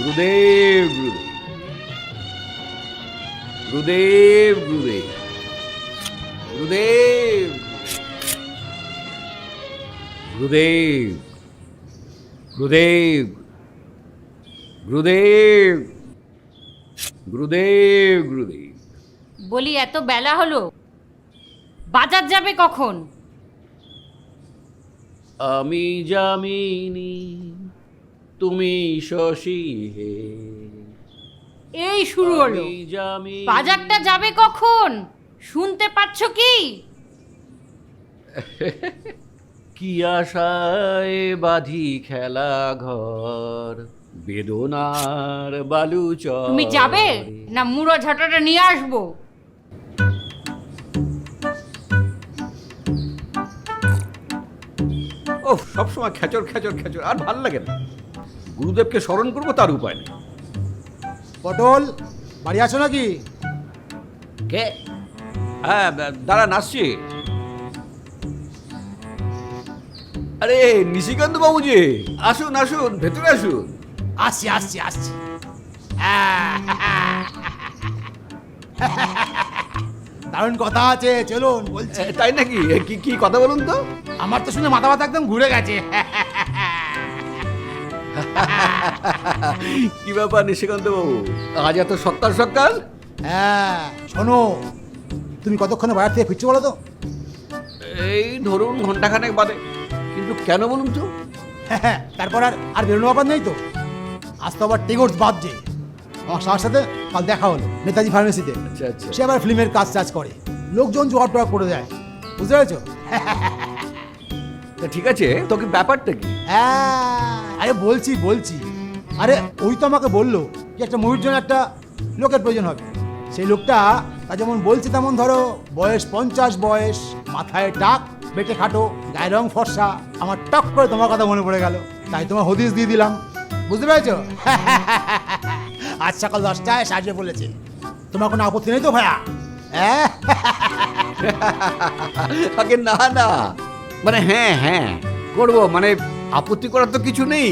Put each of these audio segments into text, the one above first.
গুরুদেব গুরুদেব গুরুদেব গুরুদেব গুরুদেব গুরুদেব গুরুদেব গুরুদেব গুরুদেব। বলি এত বেলা হলো, বাজার যাবে কখন? আমি যামিনী তুমি শশী হে। এই শুরু হলো। আমি যামিনী। বাজারটা যাবে কখন শুনতে পাচ্ছ কি? কি আশায় বাঁধি খেলা ঘর বেদনার বালুচর। তুমি যাবে না মুড়ো ঝাঁটাটা নিয়ে আসবো? ও সবসময় খেচর খেচর খেচর, আর ভাল লাগে না। গুরুদেবকে স্মরণ করবো তার উপায় নেই। পটল, বাড়ি আছো নাকি? কে? হ্যাঁ দাঁড়া, নাচছি। আরে নিশিকান্ত বাবু যে, আসুন আসুন, ভেতরে আসুন। আসছি আসছি আসছি। দারুণ কথা আছে, চলুন বলছি। তাই নাকি? কি কি কথা বলুন তো। আমার তো শুনে মাথা ব্যথা একদম ঘুরে গেছে। কি ব্যাপার নিশিকান্ত বাবু, আজ এত সকাল সকাল? হ্যাঁ শোনো, তুমি কতক্ষণে বাজার থেকে ফিরছো বলো তো? এই ধরুন ঘন্টাখানেক বাদে। কিন্তু কেন বলুন তো? তারপর আর আর বেরোনো ব্যাপার নেই তো? আজ তো আবার টেগোর্স বার্থডে। আমার স্যার সাথে কাল দেখা হলো নেতাজি ফার্মেসিতে। আচ্ছা আচ্ছা। সে আবার ফিল্মের কাজ করে, লোকজন জোয়ার টোয়ার করে দেয়, বুঝতে পেরেছো? তা ঠিক আছে, তোকে ব্যাপারটা কি? আরে বলছি বলছি, আরে ওই তো আমাকে বললো যে একটা মুভির জন্য একটা লোকের প্রয়োজন হবে। সেই লোকটা তা যেমন বলছে তেমন ধরো বয়স 50 বয়স, মাথায় টাক, বেটে খাটো, গায়ের রং ফর্সা। আমার টক করে তোমার কথা মনে পড়ে গেল, তাই তোমার হদিস দিয়ে দিলাম, বুঝতে পেরেছো? আজ সকাল 10টায় সাজে বলেছে। তোমার কোনো আপত্তি নেই তো ভাইয়া? আগে না না, মানে হ্যাঁ হ্যাঁ করবো, মানে আপত্তি করার তো কিছু নেই।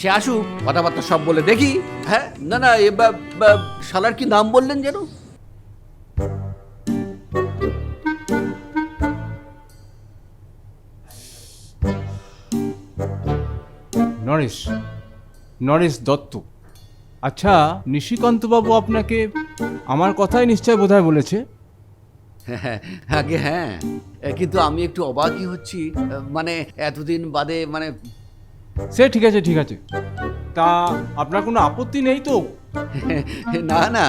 সে আসুক, কথাবার্তা সব বলে দেখি। হ্যাঁ না না, শালার কি নাম বললেন যেন? নরেশ, নরেশ দত্ত। আচ্ছা, নিশিকান্তবাবু আপনাকে আমার কথাই নিশ্চয় বোধহয় বলেছে। হ্যাঁ আগে হ্যাঁ, কিন্তু আমি একটু অবাকই হচ্ছি, মানে এতদিন বাদে, মানে সে ঠিক আছে ঠিক আছে, তা আপনার কোনো আপত্তি নেই তো? না না,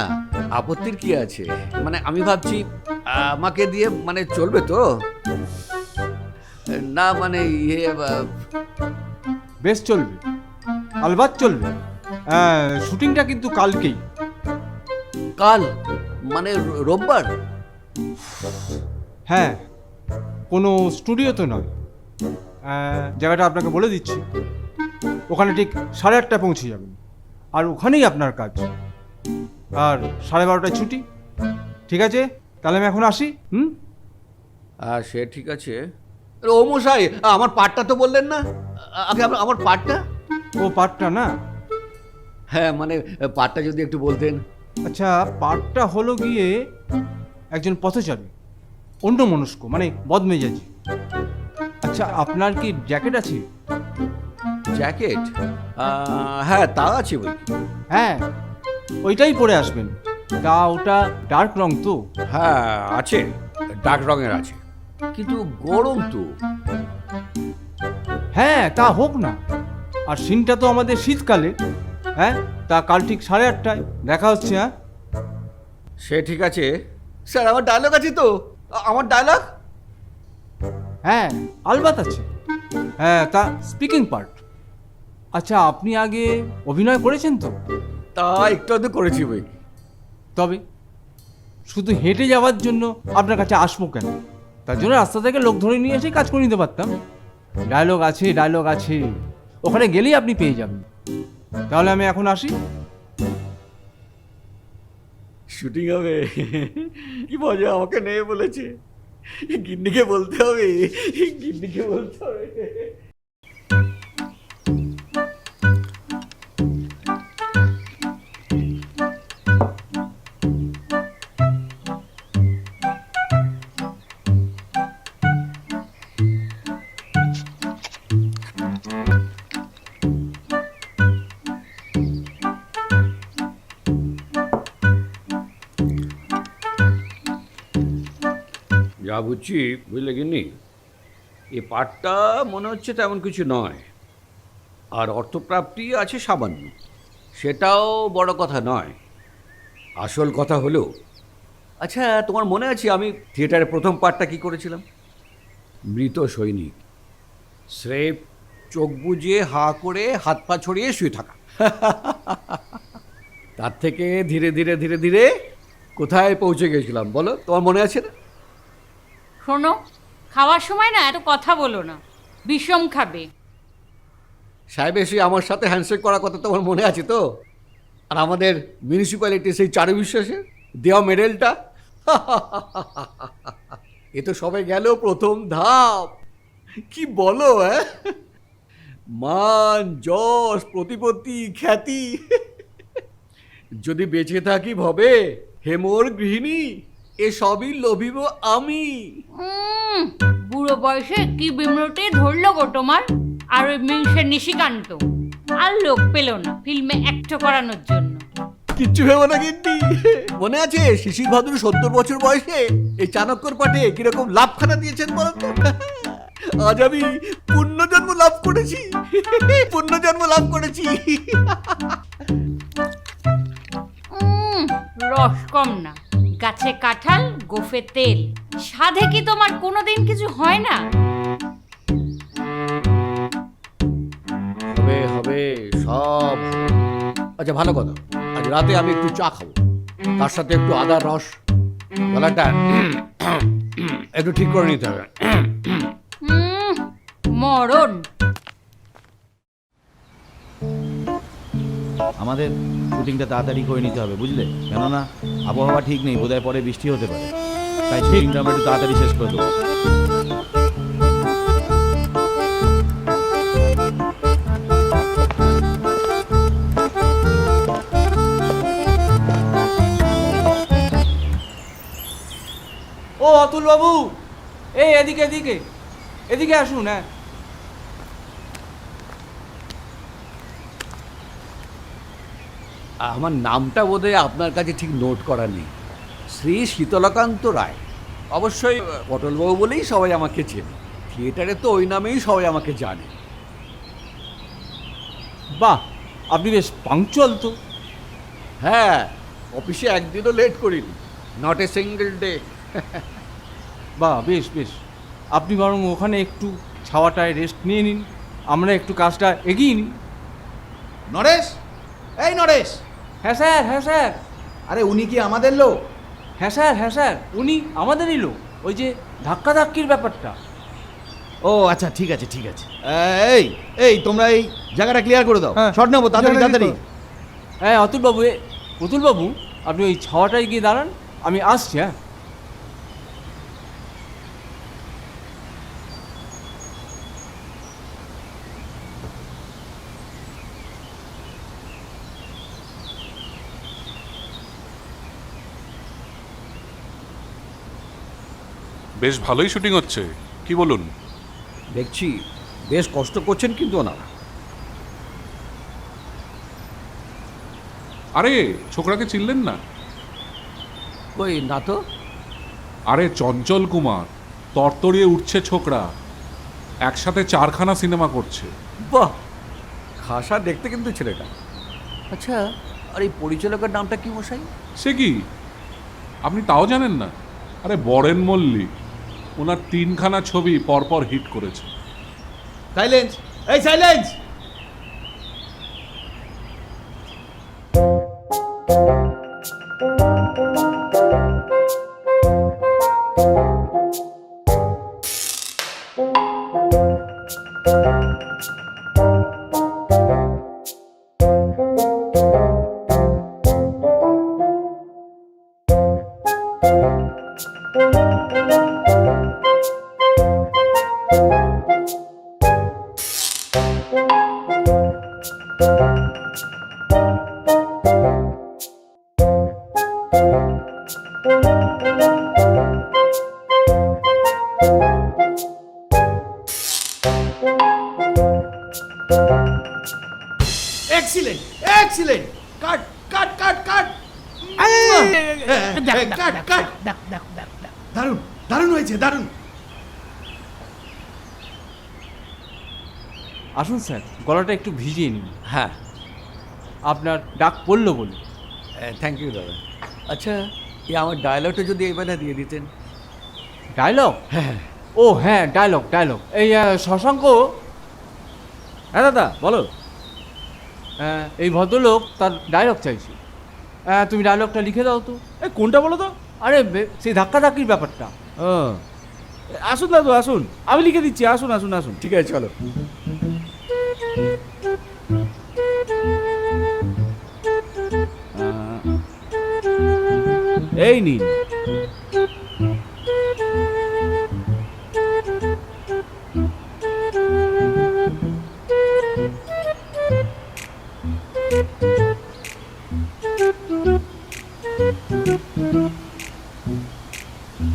আপত্তির কি আছে, মানে আমি ভাবছি আমাকে দিয়ে মানে চলবে তো? না মানে বেশ চলবে, আলবাত চলবে। শুটিংটা কিন্তু কালকেই। কাল মানে রোববার? হ্যাঁ, কোনো স্টুডিও তো নয়। জায়গাটা আপনাকে বলে দিচ্ছি, ওখানে ঠিক 8:30টায় পৌঁছে যাবেন, আর ওখানেই আপনার কাজ। আর 12:30টায় ছুটি। ঠিক আছে, তাহলে আমি এখন আসি। সে ঠিক আছে। ও মশাই, আমার পার্টটা তো বললেন না আগে, আমার পার্টটা। ও পার্টটা না? হ্যাঁ মানে পার্টটা যদি একটু বলতেন। আচ্ছা, পার্টটা হলো গিয়ে একজন পথচারী, অন্য মনস্ক, মানে বদমেজাজি। আচ্ছা, আপনার কি জ্যাকেট আছে? জ্যাকেট? হ্যাঁ তা আছে বই। হ্যাঁ, ওইটাই পরে আসবেন। তা ওটা ডার্ক রং তো? হ্যাঁ আছে, ডার্ক রঙের আছে, কিন্তু গরম তো। হ্যাঁ, তা হোক না। আর সিনটা তো আমাদের শীতকালে। হ্যাঁ, তা কাল ঠিক 8:30টায় দেখা হচ্ছে। হ্যাঁ সে ঠিক আছে স্যার, আমার ডায়লগ আছে তো, আমার ডায়লগ। হ্যাঁ, আলবাত আছে। হ্যাঁ, তা স্পিকিং পার্ট। আচ্ছা, আপনি আগে অভিনয় করেছেন তো? তা একটু আধটু করেছি বই। তবে শুধু হেঁটে যাওয়ার জন্য আপনার কাছে আসবো কেন? তার জন্য রাস্তা থেকে লোক ধরে নিয়ে এসে কাজ করে নিতে পারতাম। ডায়লগ আছে, ডায়লগ আছে, ওখানে গেলেই আপনি পেয়ে যাবেন। তাহলে আমি এখন আসি। শুটিং হবে? কি মজা, আমাকে নেই বলেছে। গিন্নিকে বলতে হবে, গিন্নিকে বলতে হবে। যা বুঝছি, বুঝলে গিন্নি, এই পাঠটা মনে হচ্ছে তেমন কিছু নয়, আর অর্থপ্রাপ্তি আছে সামান্য, সেটাও বড় কথা নয়। আসল কথা হলো, আচ্ছা তোমার মনে আছে আমি থিয়েটারের প্রথম পাঠটা কি করেছিলাম? মৃত সৈনিক, স্রেফ চোখ বুজিয়ে হা করে হাত পা ছড়িয়ে শুয়ে থাকা। তার থেকে ধীরে ধীরে ধীরে ধীরে কোথায় পৌঁছে গেছিলাম বলো, তোমার মনে আছে না? শোনো, খাওয়ার সময় না এত কথা বলো না, বিষম খাবে। সাহেব এসে আমার সাথে হ্যান্ডশেক করার কথা তোমার মনে আছে তো? আর আমাদের মিউনিসিপ্যালিটি সেই চারু বিশ্বাসের দেওয়া মেডেলটা। এ তো সবে গেল প্রথম ধাপ। কি বলো? মান, যশ, প্রতিপত্তি, খ্যাতি, যদি বেঁচে থাকি ভবে হেমোর গৃহিণী, এসবই লভিব আমি। বুড়ো বয়সে কি বিমরটে ধরলো গো তোমার, আর ওই মিংসের নিশিকান্ত আর লোক পেল না ফিল্মে অ্যাক্ট করানোর জন্য। কিচ্ছু ভেবো না গিন্নি, মনে আছে শিশির ভাদুর 70 বছর বয়সে এই চাণক্যর পাঠে কিরকম লাভখানা দিয়েছেন বলতো? আজ আমি পুণ্যজন্ম লাভ করেছি, পুণ্যজন্ম লাভ করেছি। রস কম না, গাছে কাঁঠাল গোফে তেল, সাধে কি তোমার কোনোদিন কিছু হয় না? হবে হবে সব। আচ্ছা ভালো কথা, আজ রাতে আমি একটু চা খাবো, তার সাথে একটু আদার রস, গলাটা একটু ঠিক করে নিতে হবে। মরণ। আমাদের শুটিংটা তাড়াতাড়ি করে নিতে হবে, বুঝলে? কেননা আবহাওয়া ঠিক নেই, বোধহয় পরে বৃষ্টি হতে পারে, তাই শুটিংটা আমরা একটু তাড়াতাড়ি শেষ করে দেবো। ও অতুল বাবু, এই এদিকে এদিকে এদিকে আসুন। হ্যাঁ, আমার নামটা বোধহয় আপনার কাছে ঠিক নোট করা নেই। শ্রী শীতলকান্ত রায়। অবশ্যই পটলবাবু বলেই সবাই আমাকে চেনে, থিয়েটারে তো ওই নামেই সবাই আমাকে জানে। বাহ, আপনি বেশ পাংচুয়াল তো। হ্যাঁ, অফিসে একদিনও লেট করিনি, নট এ সিঙ্গল ডে। বাহ, বেশ বেশ। আপনি বরং ওখানে একটু ছাওয়াটায় রেস্ট নিয়ে নিন, আমরা একটু কাজটা এগিয়ে নিই। নরেশ, এই নরেশ! হ্যাঁ স্যার, হ্যাঁ স্যার। আরে উনি কি আমাদের লোক? হ্যাঁ স্যার, হ্যাঁ স্যার, উনি আমাদেরই লোক। ওই যে ধাক্কাধাক্কির ব্যাপারটা। ও আচ্ছা, ঠিক আছে ঠিক আছে। এই এই তোমরা এই জায়গাটা ক্লিয়ার করে দাও, হ্যাঁ, শর্ট নেবো, তাড়াতাড়ি তাড়াতাড়ি। হ্যাঁ অতুলবাবু, অতুলবাবু আপনি ওই ছাওয়াটায় গিয়ে দাঁড়ান, আমি আসছি। হ্যাঁ, বেশ ভালোই শুটিং হচ্ছে, কি বলুন? দেখছি বেশ কষ্ট করছেন কিন্তু ওনারা। আরে ছোকরাকে চিনলেন না? কই না তো। আরে চঞ্চল কুমার, তরতরিয়ে উঠছে ছোকরা, একসাথে 4খানা সিনেমা করছে। বাহ, খাসা দেখতে কিন্তু ছেলেটা। আচ্ছা, আর এই পরিচালকের নামটা কি মশাই? সে কি, আপনি তাও জানেন না? আরে বরেন মল্লিক, ওনার 3খানা ছবি পরপর হিট করেছে। সাইলেন্স, এই সাইলেন্স! এক্সিলেন্ট এক্সিলেন্ট কাট কাট কাট কাট কাট কাট দারুণ দারুণ হয়েছে দারুণ। আসুন স্যার, গলাটা একটু ভিজিয়ে নিন। হ্যাঁ, আপনার ডাক পড়লো বলে। থ্যাংক ইউ দাদা। আচ্ছা, এই আমার ডায়লগটা যদি এবারে দিয়ে দিতেন। ডায়লগ? হ্যাঁ, ও হ্যাঁ, ডায়লগ ডায়লগ। এই শশাঙ্ক, হ্যাঁ দাদা বলো। এই ভদ্রলোক তার ডায়লগ চাইছে। তুমি ডায়লগটা লিখে দাও তো। কোনটা বলো তো? আরে সেই ধাক্কাধাক্কির ব্যাপারটা। ও আসুন দাদু আসুন, আমি লিখে দিচ্ছি, আসুন আসুন আসুন। ঠিক আছে, চলো। এই নিন।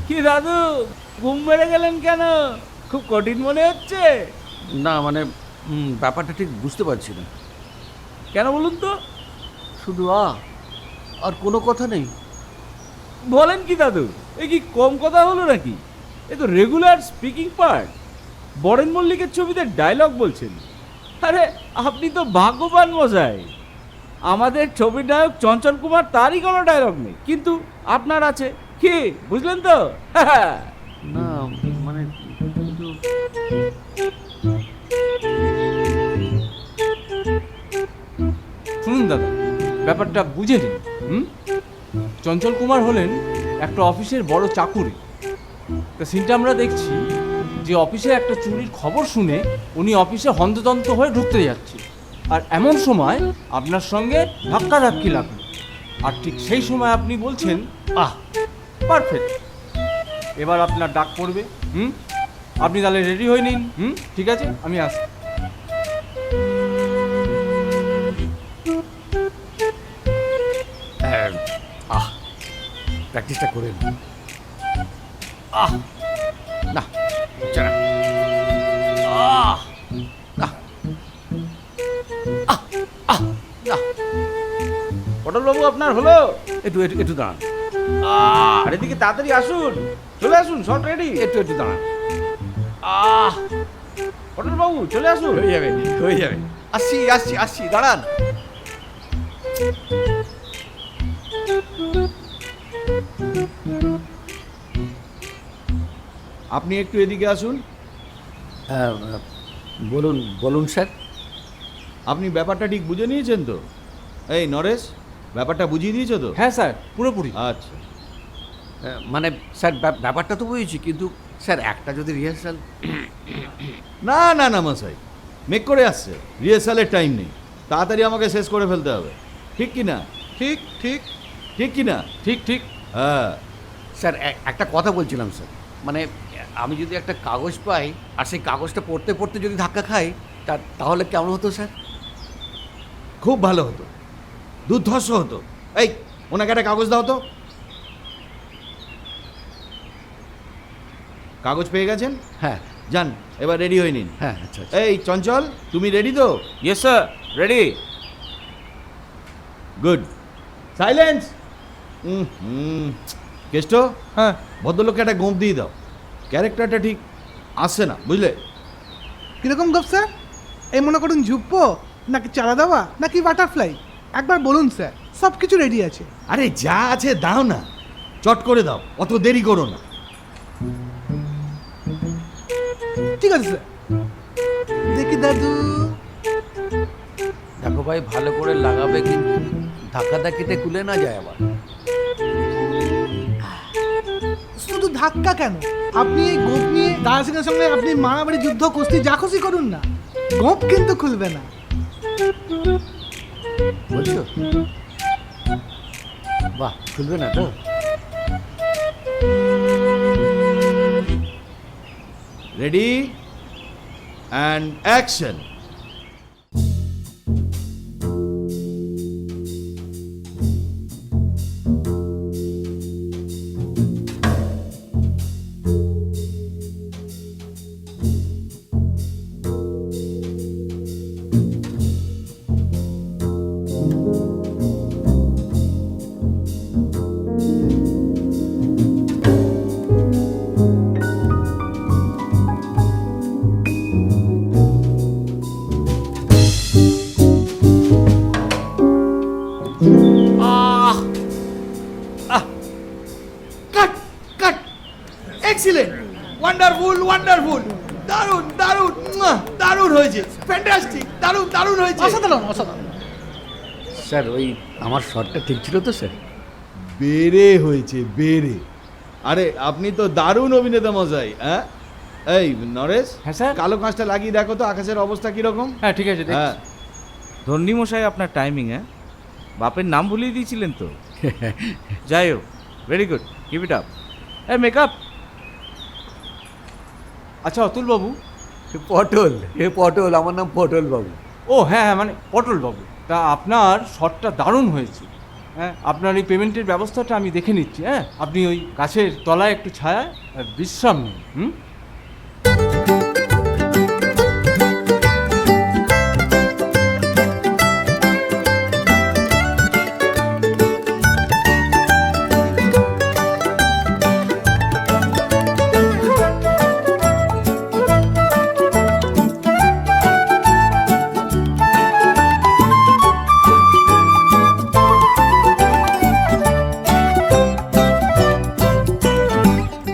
কি দাদু, ঘুম মেরে গেলেন কেন? খুব কঠিন মনে হচ্ছে। না মানে ব্যাপারটা ঠিক বুঝতে পারছি না। কেন বলুন তো? শুধু আর কোনো কথা নেই। বলেন কি দাদু, এ কি কম কথা হলো নাকি? এ তো রেগুলার স্পিকিং পার্ট। বরেন মল্লিকের ছবিতে ডায়লগ বলছেন। আরে আপনি তো ভাগ্যবান মশাই, আমাদের ছবির নায়ক চঞ্চল কুমার, তারই কোনো ডায়লগ নেই, কিন্তু আপনার আছে। কি বুঝলেন তো? না মানে কিন্তু শুনুন দাদা, ব্যাপারটা বুঝে নিন। চঞ্চল কুমার হলেন একটা অফিসের বড় চাকুরে। তা সিনটা আমরা দেখছি যে অফিসে একটা চুরির খবর শুনে উনি অফিসে হন্তদন্ত হয়ে ঢুকতে যাচ্ছে, আর এমন সময় আপনার সঙ্গে ধাক্কাধাক্কি লাগলো, আর ঠিক সেই সময় আপনি বলছেন পারফেক্ট। এবার আপনার ডাক পড়বে। আপনি তাহলে রেডি হয়ে নিন। ঠিক আছে, আমি আসি। প্র্যাকটিসটা করে নিই। না হচ্ছে না। না না, পটলবাবু আপনার হলো? একটু একটু একটু দাঁড়ান। আর এদিকে তাড়াতাড়ি আসুন, চলে আসুন, শর্ট রেডি। একটু দাঁড়ান। পটলবাবু চলে আসুন। হয়ে যাবে হয়ে যাবে। আসছি আসছি আসছি, দাঁড়ান। আপনি একটু এদিকে আসুন। বলুন বলুন স্যার। আপনি ব্যাপারটা ঠিক বুঝে নিয়েছেন তো? এই নরেশ, ব্যাপারটা বুঝিয়ে দিয়েছো তো? হ্যাঁ স্যার, পুরোপুরি। আচ্ছা। মানে স্যার ব্যাপারটা তো বুঝেছি, কিন্তু স্যার একটা যদি রিহার্সাল। না না না মশাই, মেক করে আসছে, রিহার্সালের টাইম নেই, তাড়াতাড়ি আমাকে শেষ করে ফেলতে হবে। ঠিক কি না? ঠিক ঠিক ঠিক কি না? ঠিক ঠিক। হ্যাঁ। স্যার একটা কথা বলছিলাম স্যার, মানে আমি যদি একটা কাগজ পাই আর সেই কাগজটা পড়তে পড়তে যদি ধাক্কা খাই, তাহলে কেমন হতো স্যার? খুব ভালো হতো, দুর্ধর্ষ হতো। এই ওনাকে একটা কাগজ দাও তো। কাগজ পেয়ে গেছেন? হ্যাঁ যান, এবার রেডি হয়ে নিন। হ্যাঁ আচ্ছা। এই চঞ্চল, তুমি রেডি তো? Yes sir, ready. Good. Silence. Keshto, হ্যাঁ, ভদ্রলোককে একটা গোঁপ দিয়ে দাও, ক্যারেক্টারটা ঠিক আসছে না, বুঝলে? কিরকম গপ স্যার? এই মনে করুন ঝুপ্পো, নাকি চারা দেওয়া, নাকি বাটারফ্লাই? একবার বলুন স্যার, সব কিছু রেডি আছে। আরে যা আছে দাও না, চট করে দাও, অত দেরি করো না। ঠিক আছে স্যার। দেখি দাদু। দেখো ভাই, ভালো করে লাগাবে কিন্তু ধাক্কাধাক্কিতে খুলে না যায় আবার। শুধু ধাক্কা কেন, আপনি এই গোপ নিয়ে দাদা সিংহের সঙ্গে আপনি মারামারি, যুদ্ধ, কুস্তি যা খুশি করুন না, গোপ কিন্তু খুলবে না। বলছো? বাহ, খুলবে না তো? Ready and action. হয়েছে, ফ্যান্টাস্টিক, দারুণ দারুণ হয়েছে। অসাধারণ অসাধারণ। স্যার ওই আমার শটটা ঠিক ছিল তো স্যার? বেড়ে হয়েছে, বেড়ে। আরে আপনি তো দারুণ অভিনেতা মশাই। হ্যাঁ, এই নরেশ, হ্যাঁ, স্যার? কালো কাঁচটা লাগিয়ে দেখো তো আকাশের অবস্থা কিরকম। হ্যাঁ ঠিক আছে, হ্যাঁ, ধন্যী মশাই আপনার টাইমিং, হ্যাঁ বাপের নাম ভুলিয়ে দিয়েছিলেন তো। যাই হোক, very good, keep it up. A makeup. আচ্ছা অতুল বাবু, পটল, পটল, আমার নাম পটল বাবু। ও হ্যাঁ হ্যাঁ, মানে পটল বাবু, তা আপনার শটটা দারুণ হয়েছে। হ্যাঁ, আপনার এই পেমেন্টের ব্যবস্থাটা আমি দেখে নিচ্ছি। হ্যাঁ, আপনি ওই গাছের তলায় একটু ছায়া আর বিশ্রাম নিন। হুম,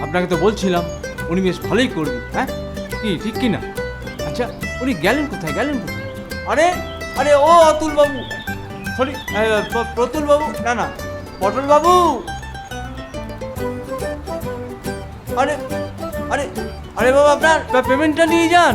আপনাকে তো বলছিলাম উনি বেশ ভালোই করবেন। হ্যাঁ, কি ঠিক কি না? আচ্ছা উনি গেলেন কোথায়, গেলেন কোথায়? আরে আরে ও অতুল বাবু, সরি প্রতুল বাবু, না না পটল বাবু। আরে আরে আরে বাবা, আপনার পেমেন্টটা নিয়ে যান।